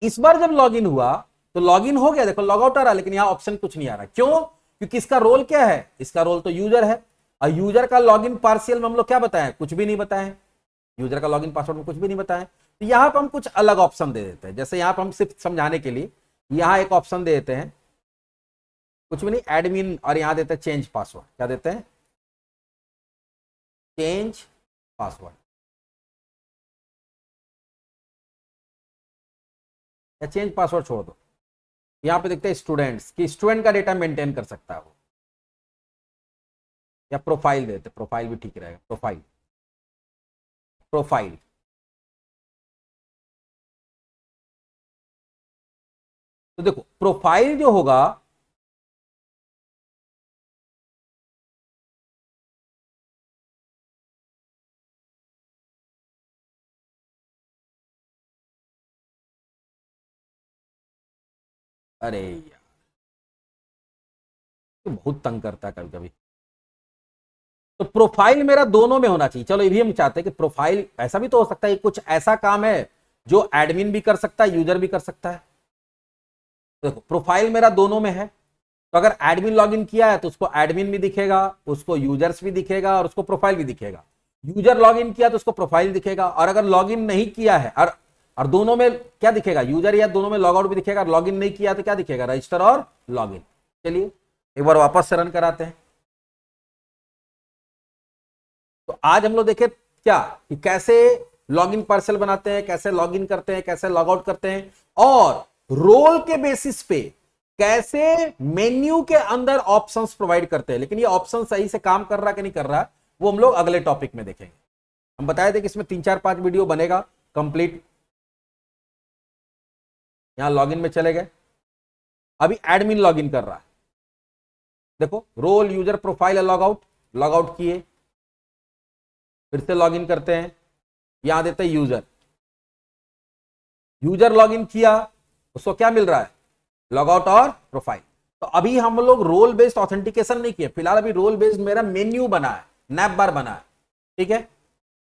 इस बार जब लॉगिन हुआ तो लॉगिन हो गया, देखो लॉग आउट आ रहा है, लेकिन यहां ऑप्शन कुछ नहीं आ रहा। क्यों, क्योंकि इसका रोल क्या है, इसका रोल तो यूजर है, और यूजर का लॉगिन पार्शियल में हम लोग क्या बताएं, कुछ भी नहीं बताएं, यूजर का लॉगिन पासवर्ड में कुछ भी नहीं बताएं। तो यहां पर हम कुछ अलग ऑप्शन दे देते हैं, जैसे यहां पर हम सिर्फ समझाने के लिए यहां एक ऑप्शन दे देते हैं, कुछ भी नहीं, एडमिन, और यहां देते हैं चेंज पासवर्ड, क्या देते हैं, चेंज पासवर्ड, या चेंज पासवर्ड छोड़ दो। यहां पे देखते हैं स्टूडेंट्स की, स्टूडेंट का डेटा मेंटेन कर सकता है वो, या प्रोफाइल देते, प्रोफाइल भी ठीक रहेगा, प्रोफाइल, प्रोफाइल। तो देखो प्रोफाइल जो होगा, अरे यार तो बहुत तंग करता है कभी कभी। तो प्रोफाइल मेरा दोनों में होना चाहिए। चलो ये भी हम चाहते हैं कि प्रोफाइल, ऐसा भी तो हो सकता है कुछ ऐसा काम है जो एडमिन भी कर सकता है, यूजर भी कर सकता है। तो देखो प्रोफाइल मेरा दोनों में है, तो अगर एडमिन लॉगिन किया है तो उसको एडमिन भी दिखेगा, उसको यूजर्स भी दिखेगा और उसको प्रोफाइल भी दिखेगा। यूजर लॉगिन किया तो उसको प्रोफाइल दिखेगा, और अगर लॉगिन नहीं किया है और दोनों में क्या दिखेगा, यूजर या दोनों में लॉग आउट भी दिखेगा, लॉगिन नहीं किया तो क्या दिखेगा, रजिस्टर और लॉगिन। चलिए एक बार वापस से रन कराते हैं। तो आज हम लोग देखे क्या कि कैसे लॉगिन पार्सल बनाते हैं, कैसे लॉगिन करते हैं, कैसे लॉग आउट करते हैं, और रोल के बेसिस पे कैसे मेन्यू के अंदर ऑप्शंस प्रोवाइड करते हैं। लेकिन ये ऑप्शन सही से काम कर रहा है कि नहीं कर रहा है वो हम लोग अगले टॉपिक में देखेंगे। हम बताए थे कि इसमें 3-4-5 वीडियो बनेगा कंप्लीट। यहां लॉगिन में चले गए, अभी एडमिन लॉगिन कर रहा है। देखो role user profile log out किए, फिर से लॉगिन करते हैं, यहां देते हैं यूजर लॉगिन किया, उसको क्या मिल रहा है, लॉग आउट और प्रोफाइल। तो अभी हम लोग रोल बेस्ड ऑथेंटिकेशन नहीं किए, फिलहाल अभी रोल बेस्ड मेरा मेन्यू बना है, नैप बार बना है, ठीक है।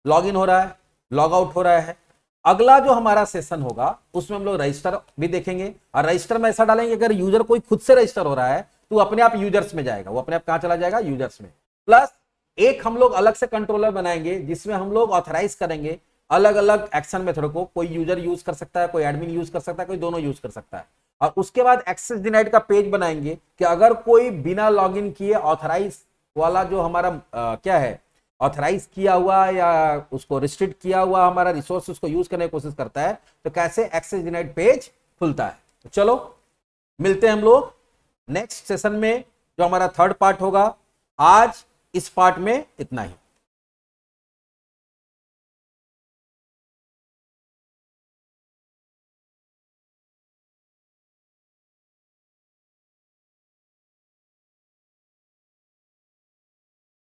लॉगिन हो रहा है, लॉग आउट हो रहा है। अगला जो हमारा सेशन होगा उसमें हम लोग रजिस्टर भी देखेंगे, और रजिस्टर में ऐसा डालेंगे अगर यूजर कोई खुद से रजिस्टर हो रहा है तो अपने आप यूजर्स में जाएगा, वो अपने आप कहां चला जाएगा, यूजर्स में। प्लस एक हम लोग अलग से कंट्रोलर बनाएंगे जिसमें हम लोग ऑथराइज करेंगे अलग अलग एक्शन मेथड को। कोई यूजर यूज कर सकता है, कोई एडमिन यूज कर सकता है, कोई दोनों यूज कर सकता है। और उसके बाद एक्सेस डिनाइड का पेज बनाएंगे कि अगर कोई बिना लॉगिन किए ऑथराइज वाला जो हमारा क्या है, ऑथराइज किया हुआ या उसको रिस्ट्रिक्ट किया हुआ हमारा रिसोर्स उसको यूज करने की कोशिश करता है, तो कैसे एक्सेस डिनाइड पेज खुलता है। तो चलो मिलते हैं हम लोग नेक्स्ट सेशन में, जो हमारा थर्ड पार्ट होगा। आज इस पार्ट में इतना ही।